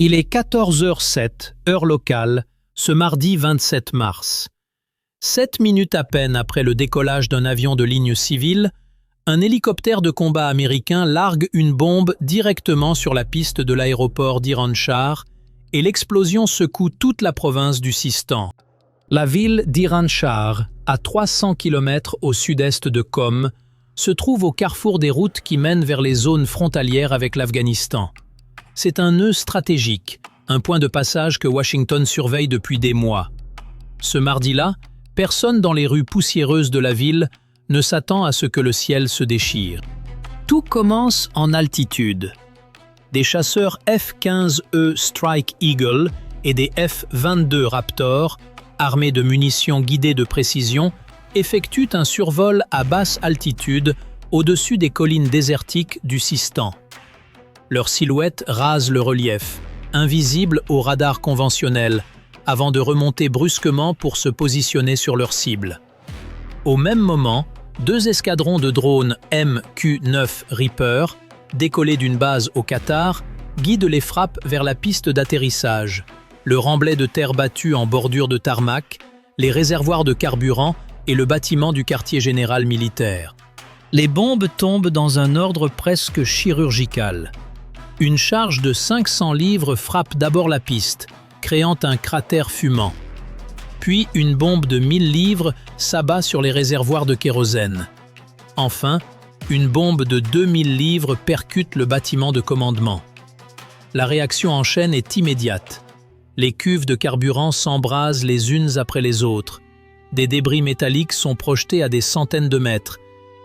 Il est 14h07, heure locale, ce mardi 27 mars. 7 minutes à peine après le décollage d'un avion de ligne civile, un hélicoptère de combat américain largue une bombe directement sur la piste de l'aéroport d'Iran-Shah et l'explosion secoue toute la province du Sistan. La ville d'Iran-Shah, à 300 km au sud-est de Qom, se trouve au carrefour des routes qui mènent vers les zones frontalières avec l'Afghanistan. C'est un nœud stratégique, un point de passage que Washington surveille depuis des mois. Ce mardi-là, personne dans les rues poussiéreuses de la ville ne s'attend à ce que le ciel se déchire. Tout commence en altitude. Des chasseurs F-15E Strike Eagle et des F-22 Raptor, armés de munitions guidées de précision, effectuent un survol à basse altitude au-dessus des collines désertiques du Sistan. Leur silhouette rase le relief, invisible au radar conventionnel, avant de remonter brusquement pour se positionner sur leur cible. Au même moment, 2 escadrons de drones MQ-9 Reaper, décollés d'une base au Qatar, guident les frappes vers la piste d'atterrissage, le remblai de terre battue en bordure de tarmac, les réservoirs de carburant et le bâtiment du quartier général militaire. Les bombes tombent dans un ordre presque chirurgical. Une charge de 500 livres frappe d'abord la piste, créant un cratère fumant. Puis une bombe de 1000 livres s'abat sur les réservoirs de kérosène. Enfin, une bombe de 2000 livres percute le bâtiment de commandement. La réaction en chaîne est immédiate. Les cuves de carburant s'embrasent les unes après les autres. Des débris métalliques sont projetés à des centaines de mètres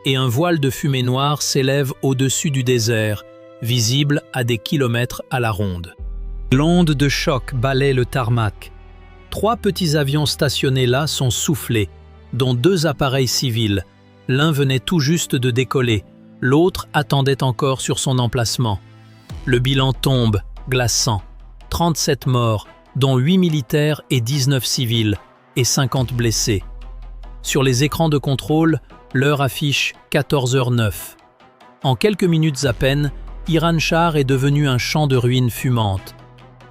et un voile de fumée noire s'élève au-dessus du désert, visible à des kilomètres à la ronde. L'onde de choc balaie le tarmac. 3 petits avions stationnés là sont soufflés, dont 2 appareils civils. L'un venait tout juste de décoller, l'autre attendait encore sur son emplacement. Le bilan tombe, glaçant. 37 morts, dont 8 militaires et 19 civils, et 50 blessés. Sur les écrans de contrôle, l'heure affiche 14h09. En quelques minutes à peine, Iran-Shah est devenu un champ de ruines fumantes.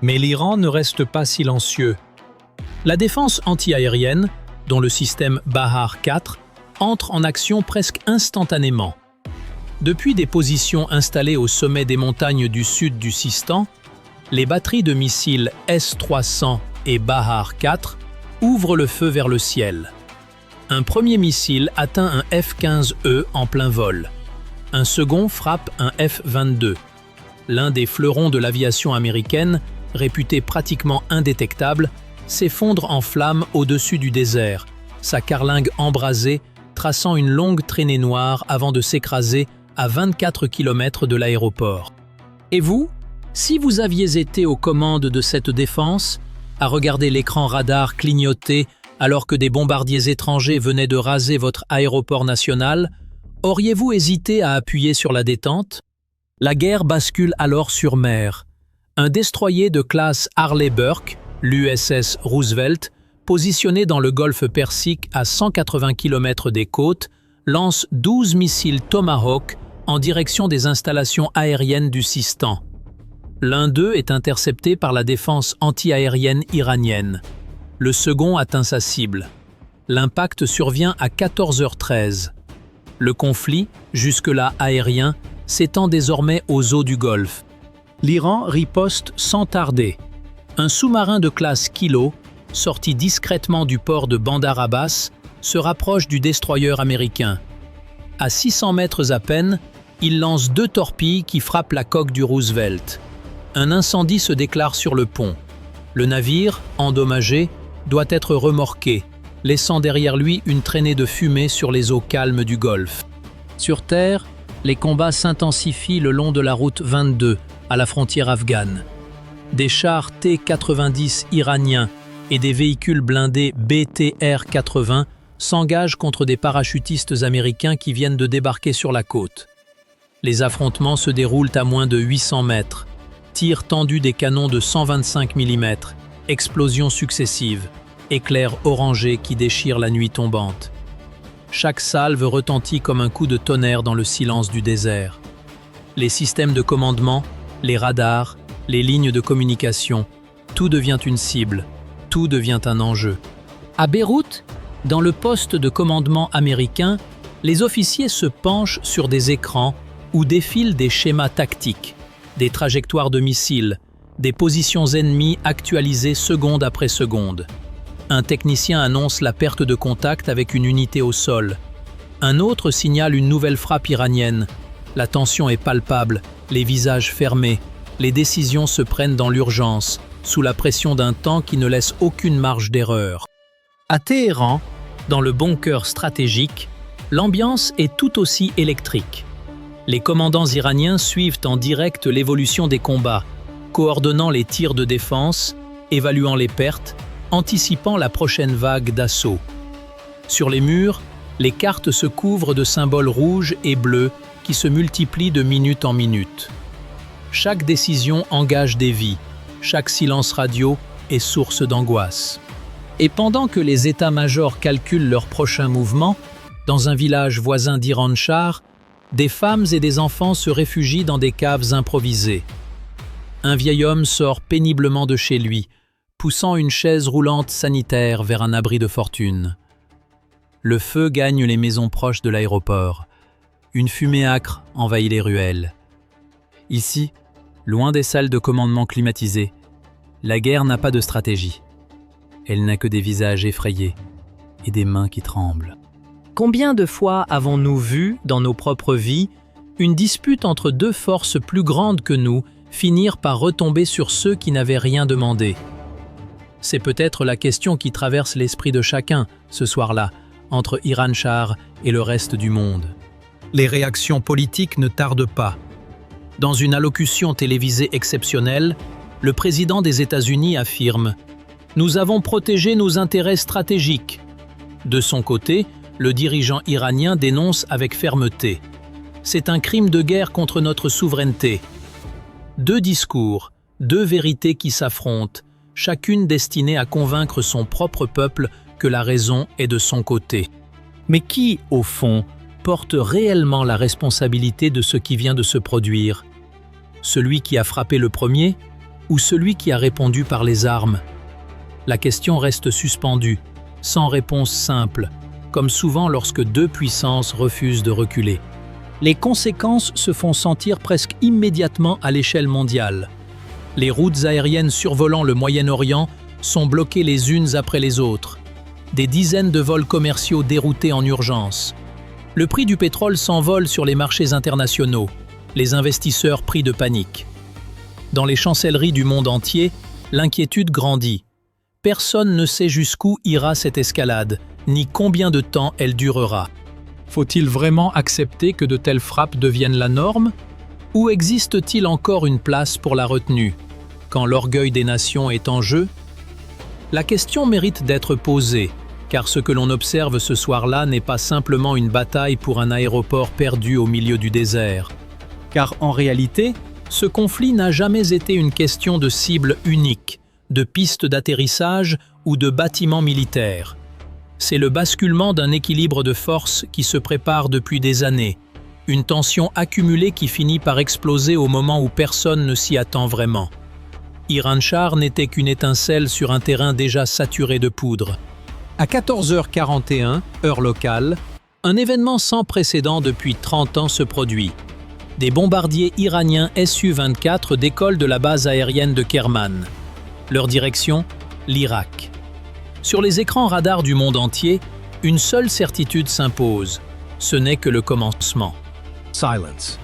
Mais l'Iran ne reste pas silencieux. La défense anti-aérienne, dont le système Bahar 4, entre en action presque instantanément. Depuis des positions installées au sommet des montagnes du sud du Sistan, les batteries de missiles S-300 et Bahar 4 ouvrent le feu vers le ciel. Un premier missile atteint un F-15E en plein vol. Un second frappe un F-22. L'un des fleurons de l'aviation américaine, réputé pratiquement indétectable, s'effondre en flammes au-dessus du désert, sa carlingue embrasée, traçant une longue traînée noire avant de s'écraser à 24 km de l'aéroport. Et vous, si vous aviez été aux commandes de cette défense, à regarder l'écran radar clignoter alors que des bombardiers étrangers venaient de raser votre aéroport national, auriez-vous hésité à appuyer sur la détente? La guerre bascule alors sur mer. Un destroyer de classe Harley Burke, l'USS Roosevelt, positionné dans le golfe Persique à 180 km des côtes, lance 12 missiles Tomahawk en direction des installations aériennes du Sistan. L'un d'eux est intercepté par la défense anti-aérienne iranienne. Le second atteint sa cible. L'impact survient à 14h13. Le conflit, jusque-là aérien, s'étend désormais aux eaux du Golfe. L'Iran riposte sans tarder. Un sous-marin de classe Kilo, sorti discrètement du port de Bandar Abbas, se rapproche du destroyer américain. À 600 mètres à peine, il lance 2 torpilles qui frappent la coque du Roosevelt. Un incendie se déclare sur le pont. Le navire, endommagé, doit être remorqué, laissant derrière lui une traînée de fumée sur les eaux calmes du Golfe. Sur terre, les combats s'intensifient le long de la route 22, à la frontière afghane. Des chars T-90 iraniens et des véhicules blindés BTR-80 s'engagent contre des parachutistes américains qui viennent de débarquer sur la côte. Les affrontements se déroulent à moins de 800 mètres. Tirs tendus des canons de 125 mm, explosions successives, éclairs orangés qui déchirent la nuit tombante. Chaque salve retentit comme un coup de tonnerre dans le silence du désert. Les systèmes de commandement, les radars, les lignes de communication, tout devient une cible, tout devient un enjeu. À Beyrouth, dans le poste de commandement américain, les officiers se penchent sur des écrans où défilent des schémas tactiques, des trajectoires de missiles, des positions ennemies actualisées seconde après seconde. Un technicien annonce la perte de contact avec une unité au sol. Un autre signale une nouvelle frappe iranienne. La tension est palpable, les visages fermés. Les décisions se prennent dans l'urgence, sous la pression d'un temps qui ne laisse aucune marge d'erreur. À Téhéran, dans le bunker stratégique, l'ambiance est tout aussi électrique. Les commandants iraniens suivent en direct l'évolution des combats, coordonnant les tirs de défense, évaluant les pertes, anticipant la prochaine vague d'assaut. Sur les murs, les cartes se couvrent de symboles rouges et bleus qui se multiplient de minute en minute. Chaque décision engage des vies, chaque silence radio est source d'angoisse. Et pendant que les états-majors calculent leurs prochains mouvements, dans un village voisin d'Iran-Shar, des femmes et des enfants se réfugient dans des caves improvisées. Un vieil homme sort péniblement de chez lui, poussant une chaise roulante sanitaire vers un abri de fortune. Le feu gagne les maisons proches de l'aéroport. Une fumée âcre envahit les ruelles. Ici, loin des salles de commandement climatisées, la guerre n'a pas de stratégie. Elle n'a que des visages effrayés et des mains qui tremblent. Combien de fois avons-nous vu, dans nos propres vies, une dispute entre deux forces plus grandes que nous finir par retomber sur ceux qui n'avaient rien demandé? C'est peut-être la question qui traverse l'esprit de chacun, ce soir-là, entre Iran-Shar et le reste du monde. Les réactions politiques ne tardent pas. Dans une allocution télévisée exceptionnelle, le président des États-Unis affirme « Nous avons protégé nos intérêts stratégiques ». De son côté, le dirigeant iranien dénonce avec fermeté « C'est un crime de guerre contre notre souveraineté ». Deux discours, deux vérités qui s'affrontent, chacune destinée à convaincre son propre peuple que la raison est de son côté. Mais qui, au fond, porte réellement la responsabilité de ce qui vient de se produire? Celui qui a frappé le premier ou celui qui a répondu par les armes? La question reste suspendue, sans réponse simple, comme souvent lorsque deux puissances refusent de reculer. Les conséquences se font sentir presque immédiatement à l'échelle mondiale. Les routes aériennes survolant le Moyen-Orient sont bloquées les unes après les autres. Des dizaines de vols commerciaux déroutés en urgence. Le prix du pétrole s'envole sur les marchés internationaux, les investisseurs pris de panique. Dans les chancelleries du monde entier, l'inquiétude grandit. Personne ne sait jusqu'où ira cette escalade, ni combien de temps elle durera. Faut-il vraiment accepter que de telles frappes deviennent la norme? Ou existe-t-il encore une place pour la retenue, quand l'orgueil des nations est en jeu? La question mérite d'être posée, car ce que l'on observe ce soir-là n'est pas simplement une bataille pour un aéroport perdu au milieu du désert. Car en réalité, ce conflit n'a jamais été une question de cible unique, de piste d'atterrissage ou de bâtiment militaire. C'est le basculement d'un équilibre de force qui se prépare depuis des années, une tension accumulée qui finit par exploser au moment où personne ne s'y attend vraiment. Iran-Shar n'était qu'une étincelle sur un terrain déjà saturé de poudre. À 14h41, heure locale, un événement sans précédent depuis 30 ans se produit. Des bombardiers iraniens Su-24 décollent de la base aérienne de Kerman. Leur direction, l'Irak. Sur les écrans radars du monde entier, une seule certitude s'impose. Ce n'est que le commencement. Silence.